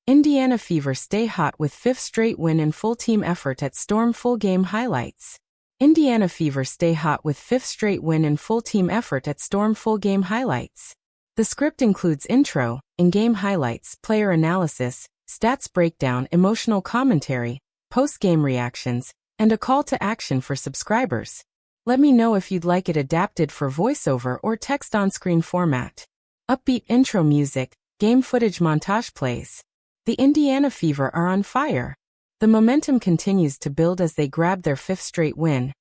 Indiana Fever stay hot with fifth straight win in full team effort at Storm. Full game highlights. Indiana Fever stay hot with fifth straight win in full team effort at Storm. Full game highlights. The script includes intro, in-game highlights, player analysis, stats breakdown, emotional commentary, post-game reactions, and a call to action for subscribers. Let me know if you'd like it adapted for voiceover or text on-screen format. Upbeat intro music, game footage montage plays. The Indiana Fever are on fire. The momentum continues to build as they grab their fifth straight win,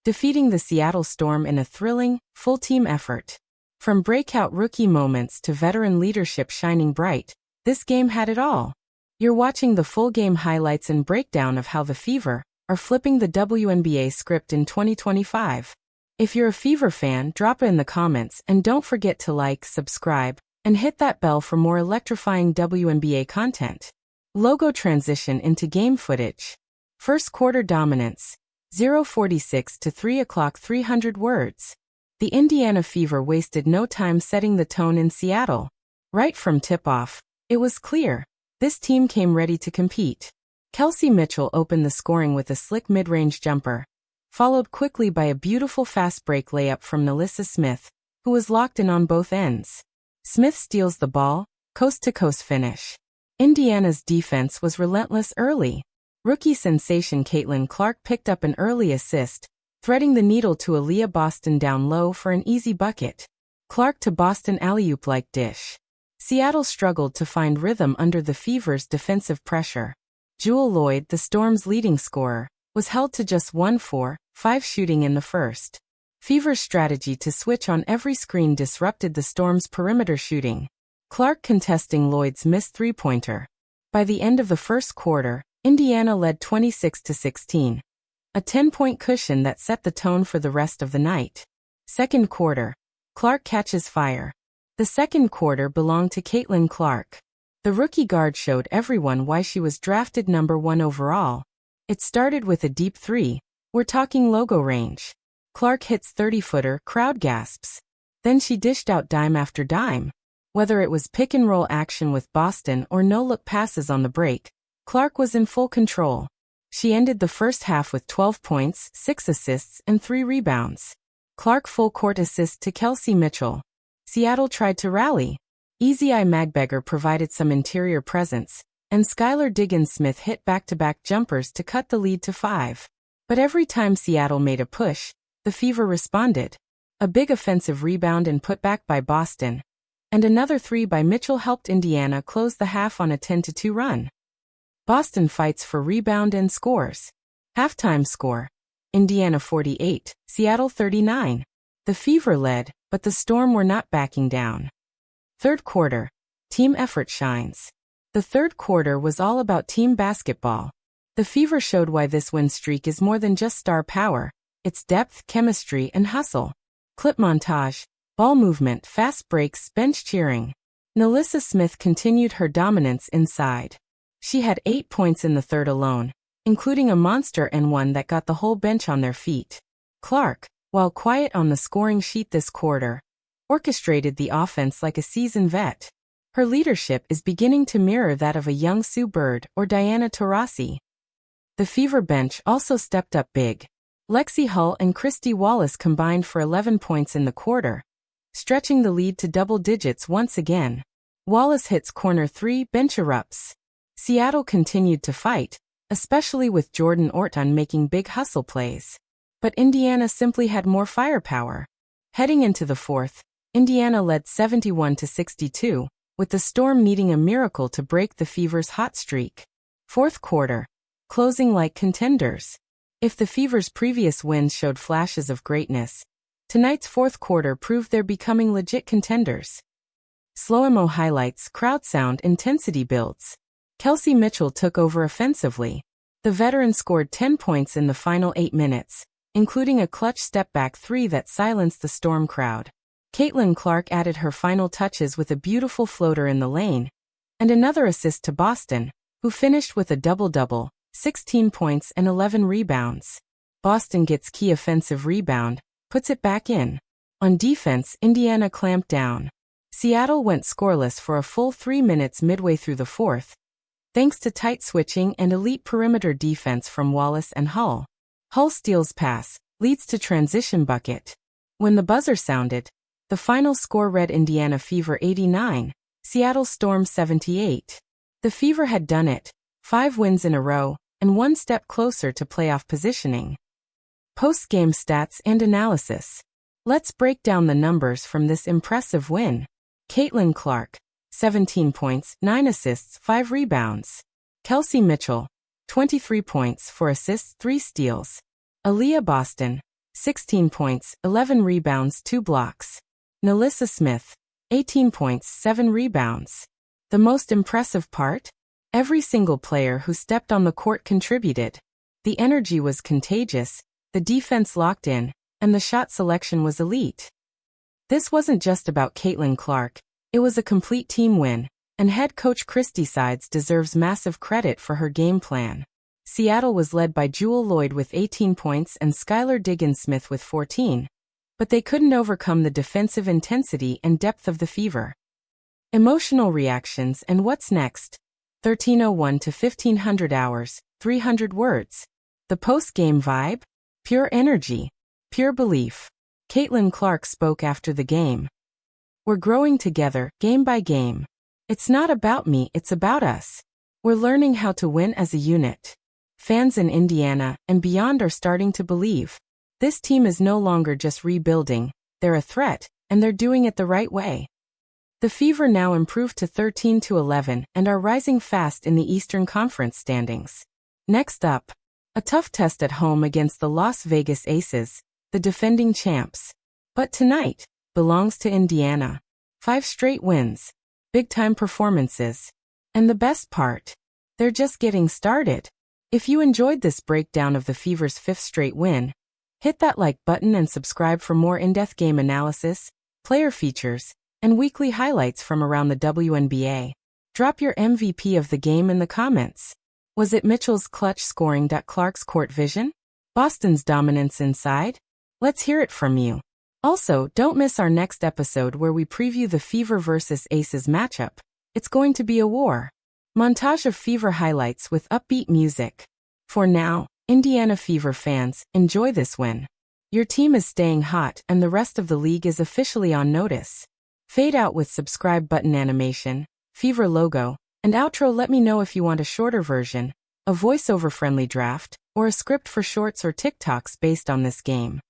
defeating the Seattle Storm in a thrilling, full-team effort. From breakout rookie moments to veteran leadership shining bright, this game had it all. You're watching the full game highlights and breakdown of how the Fever are flipping the WNBA script in 2025. If you're a Fever fan, drop it in the comments and don't forget to like, subscribe, and hit that bell for more electrifying WNBA content. Logo transition into game footage. First quarter dominance. 0:46 to 3 o'clock 300 words. The Indiana Fever wasted no time setting the tone in Seattle. Right from tip-off, it was clear. This team came ready to compete. Kelsey Mitchell opened the scoring with a slick mid-range jumper, followed quickly by a beautiful fast break layup from Nalissa Smith, who was locked in on both ends. Smith steals the ball, coast-to-coast finish. Indiana's defense was relentless early. Rookie sensation Caitlin Clark picked up an early assist, threading the needle to Aaliyah Boston down low for an easy bucket. Clark to Boston alley-oop-like dish. Seattle struggled to find rhythm under the Fever's defensive pressure. Jewel Lloyd, the Storm's leading scorer, was held to just 1-for-5 shooting in the first. Fever's strategy to switch on every screen disrupted the Storm's perimeter shooting. Clark contesting Lloyd's missed three-pointer. By the end of the first quarter, Indiana led 26-16. A 10-point cushion that set the tone for the rest of the night. Second quarter. Clark catches fire. The second quarter belonged to Caitlin Clark. The rookie guard showed everyone why she was drafted number 1 overall. It started with a deep three. We're talking logo range. Clark hits 30-footer, crowd gasps. Then she dished out dime after dime. Whether it was pick-and-roll action with Boston or no-look passes on the break, Clark was in full control. She ended the first half with 12 points, 6 assists, and 3 rebounds. Clark full-court assist to Kelsey Mitchell. Seattle tried to rally. Easy-Eye Magbeger provided some interior presence, and Skylar Diggins-Smith hit back-to-back jumpers to cut the lead to 5. But every time Seattle made a push, the Fever responded. A big offensive rebound and putback by Boston, and another 3 by Mitchell helped Indiana close the half on a 10-2 run. Boston fights for rebound and scores. Halftime score. Indiana 48, Seattle 39. The Fever led, but the Storm were not backing down. Third quarter. Team effort shines. The third quarter was all about team basketball. The Fever showed why this win streak is more than just star power. It's depth, chemistry, and hustle. Clip montage. Ball movement, fast breaks, bench cheering. Nalissa Smith continued her dominance inside. She had 8 points in the third alone, including a monster and one that got the whole bench on their feet. Clark, while quiet on the scoring sheet this quarter, orchestrated the offense like a seasoned vet. Her leadership is beginning to mirror that of a young Sue Bird or Diana Taurasi. The Fever bench also stepped up big. Lexi Hull and Christy Wallace combined for 11 points in the quarter, stretching the lead to double digits once again. Wallace hits corner 3, bench erupts. Seattle continued to fight, especially with Jordan Orton making big hustle plays. But Indiana simply had more firepower. Heading into the fourth, Indiana led 71-62, with the Storm needing a miracle to break the Fever's hot streak. Fourth quarter. Closing like contenders. If the Fever's previous wins showed flashes of greatness, tonight's fourth quarter proved they're becoming legit contenders. Slow-mo highlights, crowd sound, intensity builds. Kelsey Mitchell took over offensively. The veteran scored 10 points in the final 8 minutes, including a clutch step-back 3 that silenced the Storm crowd. Caitlin Clark added her final touches with a beautiful floater in the lane, and another assist to Boston, who finished with a double-double, 16 points and 11 rebounds. Boston gets key offensive rebound, puts it back in. On defense, Indiana clamped down. Seattle went scoreless for a full 3 minutes midway through the fourth, thanks to tight switching and elite perimeter defense from Wallace and Hull. Hull steals pass, leads to transition bucket. When the buzzer sounded, the final score read Indiana Fever 89, Seattle Storm 78. The Fever had done it, 5 wins in a row, and one step closer to playoff positioning. Post-game stats and analysis. Let's break down the numbers from this impressive win. Caitlin Clark, 17 points, 9 assists, 5 rebounds. Kelsey Mitchell, 23 points, 4 assists, 3 steals. Aaliyah Boston, 16 points, 11 rebounds, 2 blocks. Nalissa Smith, 18 points, 7 rebounds. The most impressive part? Every single player who stepped on the court contributed. The energy was contagious, the defense locked in, and the shot selection was elite. This wasn't just about Caitlin Clark, it was a complete team win, and head coach Christy Sides deserves massive credit for her game plan. Seattle was led by Jewel Lloyd with 18 points and Skylar Diggins-Smith with 14, but they couldn't overcome the defensive intensity and depth of the Fever. Emotional reactions and what's next? 1301 to 1500 hours, 300 words. The post-game vibe? Pure energy. Pure belief. Caitlin Clark spoke after the game. We're growing together, game by game. It's not about me, it's about us. We're learning how to win as a unit. Fans in Indiana and beyond are starting to believe. This team is no longer just rebuilding, they're a threat, and they're doing it the right way. The Fever now improved to 13-11 and are rising fast in the Eastern Conference standings. Next up, a tough test at home against the Las Vegas Aces, the defending champs. But tonight belongs to Indiana. 5 straight wins, big-time performances. And the best part? They're just getting started. If you enjoyed this breakdown of the Fever's 5th straight win, hit that like button and subscribe for more in-depth game analysis, player features, and weekly highlights from around the WNBA. Drop your MVP of the game in the comments. Was it Mitchell's clutch scoring? Clark's court vision? Boston's dominance inside? Let's hear it from you. Also, don't miss our next episode where we preview the Fever vs. Aces matchup. It's going to be a war. Montage of Fever highlights with upbeat music. For now, Indiana Fever fans, enjoy this win. Your team is staying hot and the rest of the league is officially on notice. Fade out with subscribe button animation, Fever logo, and outro. Let me know if you want a shorter version, a voiceover friendly draft, or a script for shorts or TikToks based on this game.